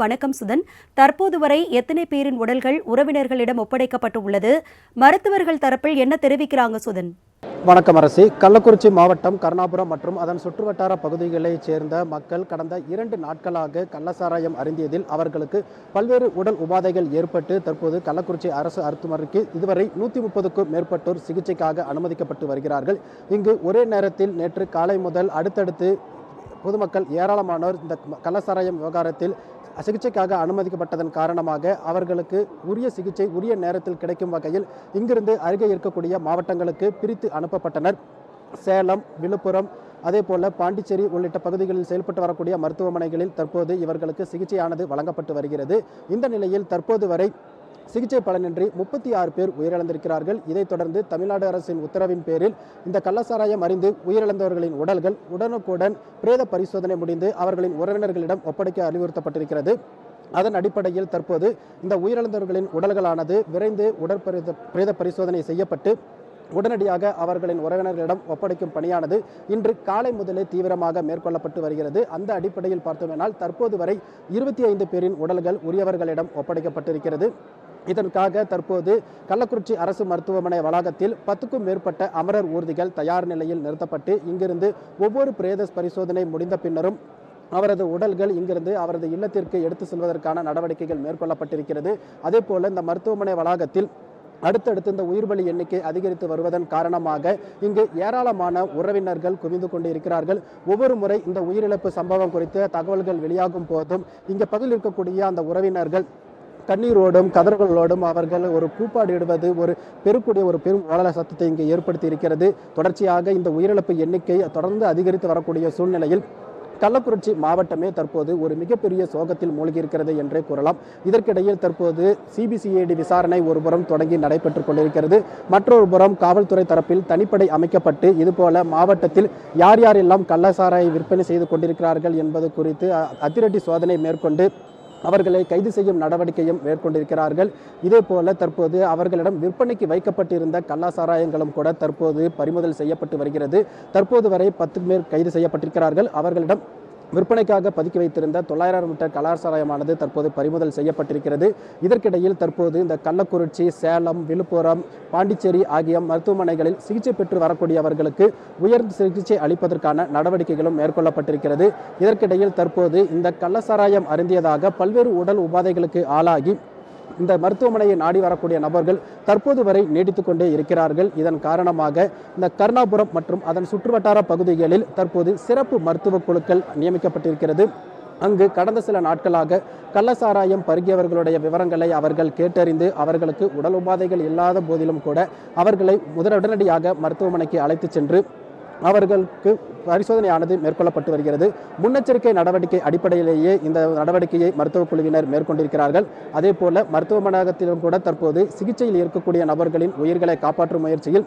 வணக்கம் சுதன். தற்போது வரை எத்தனை பேரின் உடல்கள் உறவினர்களிடம் ஒப்படைக்கப்பட்டு உள்ளது? மருத்துவர்கள் தரப்பில் என்ன தெரிவிக்கிறாங்க சுதன்? வணக்கம் அரசி. கள்ளக்குறிச்சி மாவட்டம் கருணாபுரம் மற்றும் அதன் சுற்றுவட்டார பகுதிகளைச் சேர்ந்த மக்கள் கடந்த 2 நாட்களாக கள்ளசாராயம் அருந்தியதில் அவர்களுக்கு பல்வேறு உடல் உபாதைகள் ஏற்பட்டு தற்போது கள்ளக்குறிச்சி அரசு மருத்துவமனைக்கு இதுவரை 130க்கும் மேற்பட்டோர் சிகிச்சைக்காக அனுமதிக்கப்பட்டு வருகிறார்கள். இங்கு ஒரே நேரத்தில் நேற்று காலை முதல் அடுத்தடுத்து பொதுமக்கள் ஏராளமானோர் இந்த கள்ளசாராயம் விவகாரத்தில் சிகிச்சைக்காக அனுமதிக்கப்பட்டதன் காரணமாக அவர்களுக்கு உரிய சிகிச்சை உரிய நேரத்தில் கிடைக்கும் வகையில் இங்கிருந்து அருகே இருக்கக்கூடிய மாவட்டங்களுக்கு பிரித்து அனுப்பப்பட்டனர். சேலம், விழுப்புரம், அதேபோல பாண்டிச்சேரி உள்ளிட்ட பகுதிகளில் செயல்பட்டு வரக்கூடிய மருத்துவமனைகளில் தற்போது இவர்களுக்கு சிகிச்சையானது வழங்கப்பட்டு வருகிறது. இந்த நிலையில் தற்போது வரை சிகிச்சை பலனின்றி 36 பேர் உயிரிழந்திருக்கிறார்கள். இதைத் தொடர்ந்து தமிழ்நாடு அரசின் உத்தரவின் பேரில் இந்த கள்ளசாராயம் அறிந்து உயிரிழந்தவர்களின் உடல்கள் உடனுக்குடன் பிரேத பரிசோதனை முடிந்து அவர்களின் உறவினர்களிடம் ஒப்படைக்க அறிவுறுத்தப்பட்டிருக்கிறது. அதன் அடிப்படையில் தற்போது இந்த உயிரிழந்தவர்களின் உடல்களானது விரைந்து பிரேத பரிசோதனை செய்யப்பட்டு உடனடியாக அவர்களின் உறவினர்களிடம் ஒப்படைக்கும் பணியானது இன்று காலை முதலே தீவிரமாக மேற்கொள்ளப்பட்டு வருகிறது. அந்த அடிப்படையில் பார்த்தோமென்றால் தற்போது வரை 25 பேரின் உடல்கள் உரியவர்களிடம் ஒப்படைக்கப்பட்டிருக்கிறது. இதற்காக தற்போது கள்ளக்குறிச்சி அரசு மருத்துவமனை வளாகத்தில் 10க்கும் மேற்பட்ட அமரர் ஊர்திகள் தயார் நிலையில் நிறுத்தப்பட்டு இங்கிருந்து ஒவ்வொரு பிரேத பரிசோதனை முடிந்த பின்னரும் அவரது உடல்கள் இங்கிருந்து அவரது இல்லத்திற்கு எடுத்து செல்வதற்கான நடவடிக்கைகள் மேற்கொள்ளப்பட்டிருக்கிறது. அதே போல இந்த மருத்துவமனை வளாகத்தில் அடுத்தடுத்து இந்த உயிர்பலி எண்ணிக்கை அதிகரித்து வருவதன் காரணமாக இங்கு ஏராளமான உறவினர்கள் குவிந்து கொண்டு இருக்கிறார்கள். ஒவ்வொரு முறை இந்த உயிரிழப்பு சம்பவம் குறித்த தகவல்கள் வெளியாகும் போதும் இங்கே பகுதியில் இருக்கக்கூடிய அந்த உறவினர்கள் கண்ணீரோடும் கதறல்களோடும் அவர்கள் ஒரு கூப்பாடு இடுவது ஒரு பெரும் ஓலல சத்தத்தை இங்கே ஏற்படுத்தி இருக்கிறது. தொடர்ச்சியாக இந்த உயிரிழப்பு எண்ணிக்கை தொடர்ந்து அதிகரித்து வரக்கூடிய சூழ்நிலையில் கள்ளக்குறிச்சி மாவட்டமே தற்போது ஒரு மிகப்பெரிய சோகத்தில் மூழ்கி இருக்கிறது என்றே கூறலாம். இதற்கிடையில் தற்போது சிபிசிஐடி விசாரணை ஒருபுறம் தொடங்கி நடைபெற்றுக் கொண்டிருக்கிறது. மற்றொரு புறம் காவல்துறை தரப்பில் தனிப்படை அமைக்கப்பட்டு இதுபோல மாவட்டத்தில் யார் யாரெல்லாம் கள்ளசாராயை விற்பனை செய்து கொண்டிருக்கிறார்கள் என்பது குறித்து அதிரடி சோதனை மேற்கொண்டு அவர்களை கைது செய்யும் நடவடிக்கையும் மேற்கொண்டிருக்கிறார்கள். இதே போல தற்போது அவர்களிடம் விற்பனைக்கு வைக்கப்பட்டிருந்த கள்ளசாராயங்களும் கூட தற்போது பறிமுதல் செய்யப்பட்டு வருகிறது. தற்போது வரை 10 பேர் கைது செய்யப்பட்டிருக்கிறார்கள். அவர்களிடம் விற்பனைக்காக பதுக்கி வைத்திருந்த 900 லிட்டர் கள்ளசாராயமானது தற்போது பறிமுதல் செய்யப்பட்டிருக்கிறது. இதற்கிடையில் தற்போது இந்த கள்ளக்குறிச்சி, சேலம், விழுப்புரம், பாண்டிச்சேரி ஆகிய மருத்துவமனைகளில் சிகிச்சை பெற்று வரக்கூடியவர்களுக்கு உயர்ந்த சிகிச்சை அளிப்பதற்கான நடவடிக்கைகளும் மேற்கொள்ளப்பட்டிருக்கிறது. இதற்கிடையில் தற்போது இந்த கள்ளசாராயம் அருந்தியதாக பல்வேறு உடல் உபாதைகளுக்கு ஆளாகி இந்த மருத்துவமனையை நாடி வரக்கூடிய நபர்கள் தற்போது வரை நீடித்துக் கொண்டே இருக்கிறார்கள். இதன் காரணமாக இந்த கருணாபுரம் மற்றும் அதன் சுற்றுவட்டார பகுதிகளில் தற்போது சிறப்பு மருத்துவ குழுக்கள் நியமிக்கப்பட்டிருக்கிறது. அங்கு கடந்த சில நாட்களாக கள்ளசாராயம் பருகியவர்களுடைய விவரங்களை அவர்கள் கேட்டறிந்து அவர்களுக்கு உடல் உபாதைகள் இல்லாத போதிலும் கூட அவர்களை உடனடியாக மருத்துவமனைக்கு அழைத்து சென்று அவர்களுக்கு பரிசோதனையானது மேற்கொள்ளப்பட்டு வருகிறது. முன்னெச்சரிக்கை நடவடிக்கை அடிப்படையிலேயே இந்த நடவடிக்கையை மருத்துவக் குழுவினர் மேற்கொண்டிருக்கிறார்கள். அதே போல மருத்துவமனையகத்திலும் கூட தற்போது சிகிச்சையில் இருக்கக்கூடிய நபர்களின் உயிர்களை காப்பாற்றும் முயற்சியில்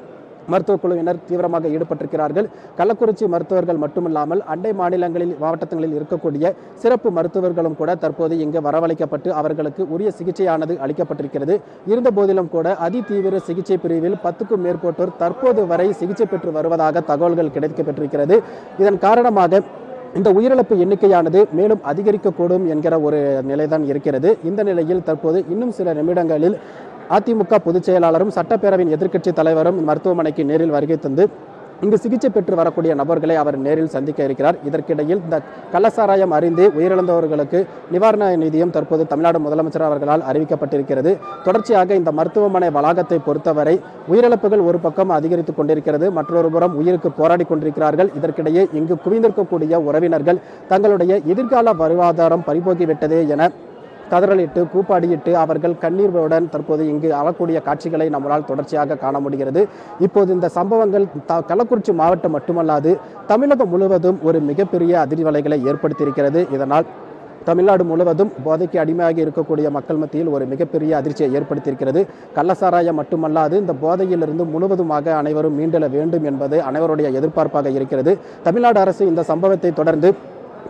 மருத்துவக் குழுவினர் தீவிரமாக ஈடுபட்டிருக்கிறார்கள். கள்ளக்குறிச்சி மருத்துவர்கள் மட்டுமில்லாமல் அண்டை மாவட்டங்களில் இருக்கக்கூடிய சிறப்பு மருத்துவர்களும் கூட தற்போது இங்கு வரவழைக்கப்பட்டு அவர்களுக்கு உரிய சிகிச்சையானது அளிக்கப்பட்டிருக்கிறது. இருந்த போதிலும் கூட அதிதீவிர சிகிச்சை பிரிவில் 10க்கும் மேற்பட்டோர் தற்போது வரை சிகிச்சை பெற்று வருவதாக தகவல்கள் கிடைக்கப்பட்டிருக்கிறது. இதன் காரணமாக இந்த உயிரிழப்பு எண்ணிக்கையானது மேலும் அதிகரிக்கக்கூடும் என்கிற ஒரு நிலைதான் இருக்கிறது. இந்த நிலையில் தற்போது இன்னும் சில நிமிடங்களில் அதிமுக பொதுச் செயலாளரும் சட்டப்பேரவையின் எதிர்க்கட்சி தலைவரும் மருத்துவமனைக்கு நேரில் வருகை தந்து இங்கு சிகிச்சை பெற்று வரக்கூடிய நபர்களை அவர் நேரில் சந்திக்க இருக்கிறார். இதற்கிடையில் இந்த கள்ளசாராயம் அறிந்து உயிரிழந்தவர்களுக்கு நிவாரண நிதியம் தற்போது தமிழ்நாடு முதலமைச்சர் அவர்களால் அறிவிக்கப்பட்டிருக்கிறது. தொடர்ச்சியாக இந்த மருத்துவமனை வளாகத்தை பொறுத்தவரை உயிரிழப்புகள் ஒரு பக்கம் அதிகரித்துக் கொண்டிருக்கிறது, மற்றொரு புறம் உயிருக்கு போராடி கொண்டிருக்கிறார்கள். இதற்கிடையே இங்கு குவிந்திருக்கக்கூடிய உறவினர்கள் தங்களுடைய எதிர்கால வாழ்வாதாரம் பறிபோகிவிட்டதே என கதறலிட்டு கூப்பாடியிட்டு அவர்கள் கண்ணீருடன் தற்போது இங்கு அழக்கூடிய காட்சிகளை நம்மளால் தொடர்ச்சியாக காண முடிகிறது. இப்போது இந்த சம்பவங்கள் கள்ளக்குறிச்சி மாவட்டம் மட்டுமல்லாது தமிழகம் முழுவதும் ஒரு மிகப்பெரிய அதிர்வலைகளை ஏற்படுத்தியிருக்கிறது. இதனால் தமிழ்நாடு முழுவதும் போதைக்கு அடிமையாகி இருக்கக்கூடிய மக்கள் மத்தியில் ஒரு மிகப்பெரிய அதிர்ச்சியை ஏற்படுத்தியிருக்கிறது. கள்ளசாராயம் மட்டுமல்லாது இந்த போதையிலிருந்து முழுவதுமாக அனைவரும் மீண்டெழ வேண்டும் என்பது அனைவருடைய எதிர்பார்ப்பாக இருக்கிறது. தமிழ்நாடு அரசு இந்த சம்பவத்தை தொடர்ந்து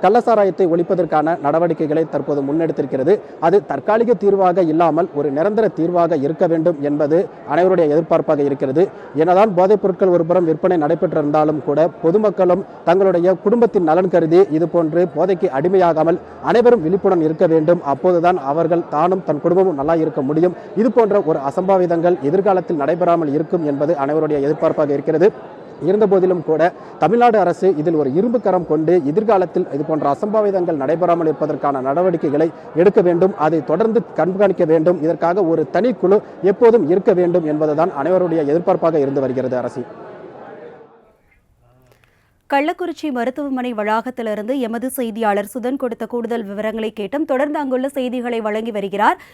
கள்ளசாராயத்தை ஒழிப்பதற்கான நடவடிக்கைகளை தற்போது முன்னெடுத்திருக்கிறது. அது தற்காலிக தீர்வாக இல்லாமல் ஒரு நிரந்தர தீர்வாக இருக்க வேண்டும் என்பது அனைவருடைய எதிர்பார்ப்பாக இருக்கிறது. என்னதான் போதைப் பொருட்கள் ஒருபுறம் விற்பனை நடைபெற்றிருந்தாலும் கூட பொதுமக்களும் தங்களுடைய குடும்பத்தின் நலன் கருதி இதுபோன்று போதைக்கு அடிமையாகாமல் அனைவரும் விழிப்புடன் இருக்க வேண்டும். அப்போதுதான் அவர்கள் தானும் தன் குடும்பமும் நல்லா இருக்க முடியும். இது போன்ற ஒரு அசம்பாவிதங்கள் எதிர்காலத்தில் நடைபெறாமல் இருக்கும் என்பது அனைவருடைய எதிர்பார்ப்பாக இருக்கிறது. இருந்தபோதிலும் கூட தமிழ்நாடு அரசு இதில் ஒரு இரும்பு கரம் கொண்டு எதிர்காலத்தில் இது போன்ற அசம்பாவிதங்கள் நடைபெறாமல் இருப்பதற்கான நடவடிக்கைகளை எடுக்க வேண்டும். அதை தொடர்ந்து கண்காணிக்க வேண்டும். இதற்காக ஒரு தனிக்குழு எப்போதும் இருக்க வேண்டும் என்பதுதான் அனைவருடைய எதிர்பார்ப்பாக இருந்து வருகிறது. அரசு கள்ளக்குறிச்சி மருத்துவமனை வளாகத்திலிருந்து எமது செய்தியாளர் சுதன் கொடுத்த கூடுதல் விவரங்களை கேட்டும். தொடர்ந்து அங்குள்ள செய்திகளை வழங்கி வருகிறார்